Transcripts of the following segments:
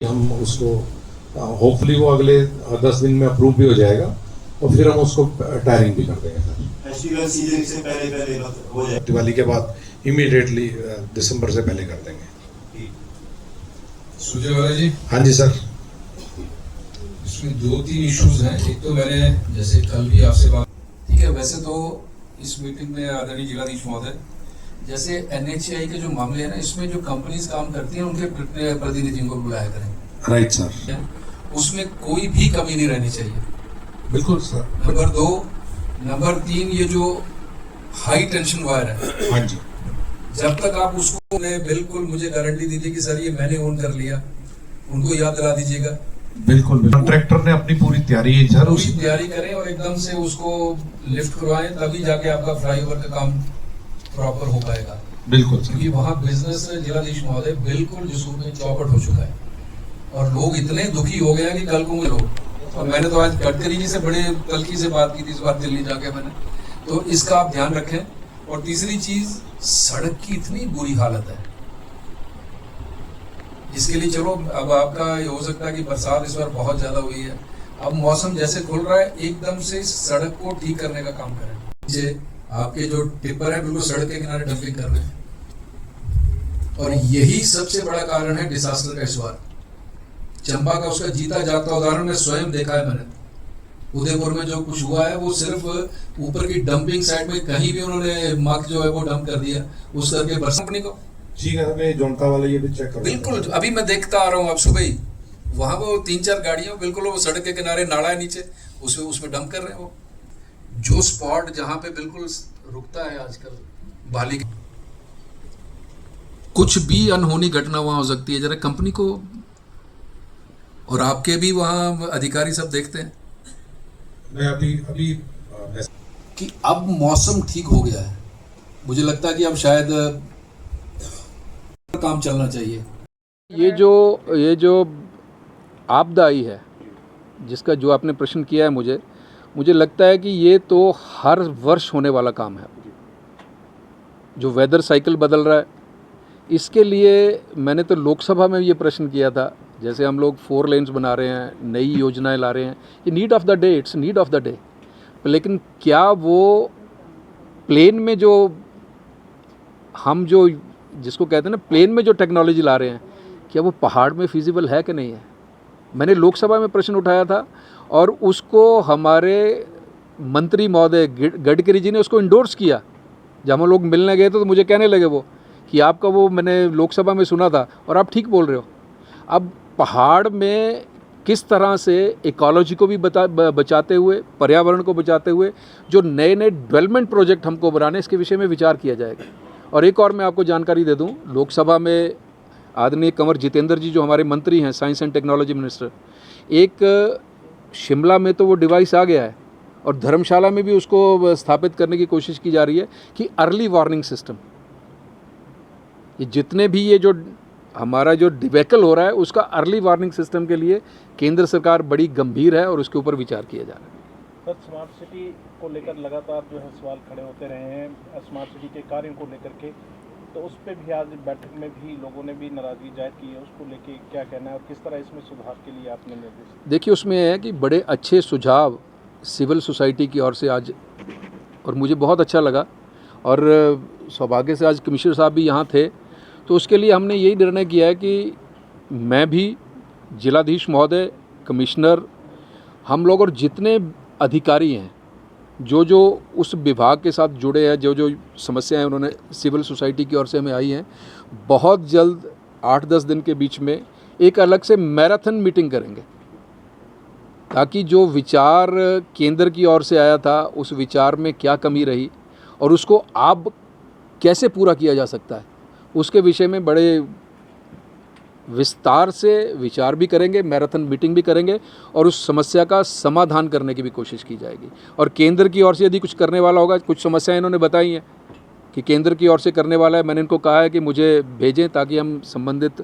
हम उसको होपफुली वो अगले 10 दिन में अप्रूव भी हो जाएगा और फिर हम उसको टायरिंग भी कर देंगे सर। फेस्टिवल सीजन से पहले हो जाए, दिवाली के बाद इमीडिएटली दिसंबर से पहले कर देंगे। सुरजेवाला जी, हाँ जी सर। इसमें 2-3 इश्यूज हैं। एक तो मैंने जैसे कल भी आपसे बात, ठीक है, वैसे तो इस मीटिंग में आदरणीय जिलाधीश महोदय, जैसे एनएचएआई के जो मामले हैं ना, इसमें जो कंपनीज काम करती हैं उनके प्रतिनिधियों को बुलाया करें। Right sir. उसमें कोई भी कमी नहीं रहनी चाहिए। बिल्कुल सर। नंबर 2, नंबर 3, ये जो हाई टेंशन वायर है, हाँ जी, जब तक आप उसको बिल्कुल मुझे गारंटी दीजिए कि सर ये मैंने ऑन कर लिया, उनको याद दिला दीजिएगा। बिल्कुल। कॉन्ट्रैक्टर ने अपनी पूरी तैयारी है सर, पूरी तैयारी करें और एकदम से उसको लिफ्ट करवाएं, तभी जाके आपका फ्लाईओवर का काम प्रॉपर हो पाएगा। बिल्कुल सर। क्योंकि वहाँ बिजनेस जिलाधीश महोदय बिल्कुल जिसको में चौपट हो चुका है और लोग इतने दुखी हो गए हैं कि कल को मुझे और मैंने तो आज गडकरी जी से बड़े तल्खी से बात की थी इस बार दिल्ली जाके मैंने, तो इसका आप ध्यान रखें। और तीसरी चीज, सड़क की इतनी बुरी हालत है, इसके लिए चलो अब आपका ये हो सकता है कि बरसात इस बार बहुत ज्यादा हुई है, अब मौसम जैसे खुल रहा है एकदम से सड़क को ठीक करने का काम करें। आपके जो टिप्पर है बिल्कुल सड़क के किनारे डंपिंग कर रहे हैं और यही सबसे बड़ा कारण है डिजास्टर का इस बार। चंबा का उसका जीता जाता उदाहरण मैं स्वयं देखा है मैंने। उदयपुर में जो कुछ हुआ है वो सिर्फ ऊपर की डंपिंग साइड में कहीं भी उन्होंने मग जो है वो डंप कर दिया उस करके बरस कंपनी को। ठीक है, मैं जोनता वाला ये भी चेक करूंगा। बिल्कुल, अभी मैं देखता आ रहा हूँ, अब सुबह ही वहां वो 3-4 गाड़ियां बिल्कुल वो सड़क के किनारे नाला है नीचे, उसमें डंप कर रहे हैं। वो जो स्पॉट जहां पे बिल्कुल रुकता है आजकल बाली, कुछ भी अनहोनी घटना वहां हो सकती है। जरा कंपनी को और आपके भी वहां अधिकारी सब देखते हैं। मैं अभी कि अब मौसम ठीक हो गया है, मुझे लगता है कि अब शायद काम चलना चाहिए। ये जो आपदा आई है, जिसका जो आपने प्रश्न किया है मुझे लगता है कि ये तो हर वर्ष होने वाला काम है। जो वेदर साइकिल बदल रहा है, इसके लिए मैंने तो लोकसभा में ये प्रश्न किया था। जैसे हम लोग 4 लेन्स बना रहे हैं, नई योजनाएं ला रहे हैं, ये need of the day, it's need of the day. लेकिन क्या वो प्लेन में जो हम जो जिसको कहते हैं ना प्लेन में जो टेक्नोलॉजी ला रहे हैं, क्या वो पहाड़ में फिजिबल है कि नहीं है? मैंने लोकसभा में प्रश्न उठाया था और उसको हमारे मंत्री महोदय गडकरी जी ने उसको इंडोर्स किया। जब हम लोग मिलने गए थे तो मुझे कहने लगे वो कि आपका वो मैंने लोकसभा में सुना था और आप ठीक बोल रहे हो। अब पहाड़ में किस तरह से इकोलॉजी को भी बचाते हुए, पर्यावरण को बचाते हुए जो नए नए डेवलपमेंट प्रोजेक्ट हमको बनाने, इसके विषय में विचार किया जाएगा। और एक और मैं आपको जानकारी दे दूं, लोकसभा में आदरणीय कंवर जितेंद्र जी जो हमारे मंत्री हैं, साइंस एंड टेक्नोलॉजी मिनिस्टर, एक शिमला में तो वो डिवाइस आ गया है और धर्मशाला में भी उसको स्थापित करने की कोशिश की जा रही है कि अर्ली वार्निंग सिस्टम, ये जितने भी ये जो हमारा जो डिबेकल हो रहा है उसका अर्ली वार्निंग सिस्टम के लिए केंद्र सरकार बड़ी गंभीर है और उसके ऊपर विचार किया जा रहा है। सर, स्मार्ट सिटी को लेकर लगातार जो है सवाल खड़े होते रहे हैं, स्मार्ट सिटी के कार्यों को लेकर के, तो उस पर भी आज बैठक में भी लोगों ने भी नाराजगी जाहिर की है। उसको लेके क्या कहना है और किस तरह इसमें सुधार के लिए आपने निर्देश? देखिए, उसमें है कि बड़े अच्छे सुझाव सिविल सोसाइटी की ओर से आज, और मुझे बहुत अच्छा लगा और सौभाग्य से आज कमिश्नर साहब भी यहाँ थे, तो उसके लिए हमने यही निर्णय किया है कि मैं भी, जिलाधीश महोदय, कमिश्नर, हम लोग और जितने अधिकारी हैं जो जो उस विभाग के साथ जुड़े हैं, जो जो समस्याएं उन्होंने सिविल सोसाइटी की ओर से हमें आई हैं, बहुत जल्द 8-10 दिन के बीच में एक अलग से मैराथन मीटिंग करेंगे, ताकि जो विचार केंद्र की ओर से आया था उस विचार में क्या कमी रही और उसको अब कैसे पूरा किया जा सकता है, उसके विषय में बड़े विस्तार से विचार भी करेंगे, मैराथन मीटिंग भी करेंगे और उस समस्या का समाधान करने की भी कोशिश की जाएगी। और केंद्र की ओर से यदि कुछ करने वाला होगा, कुछ समस्याएं इन्होंने बताई हैं कि केंद्र की ओर से करने वाला है, मैंने इनको कहा है कि मुझे भेजें ताकि हम संबंधित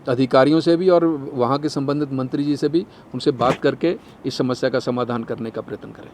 अधिकारियों से भी और वहाँ के संबंधित मंत्री जी से भी उनसे बात करके इस समस्या का समाधान करने का प्रयत्न करें।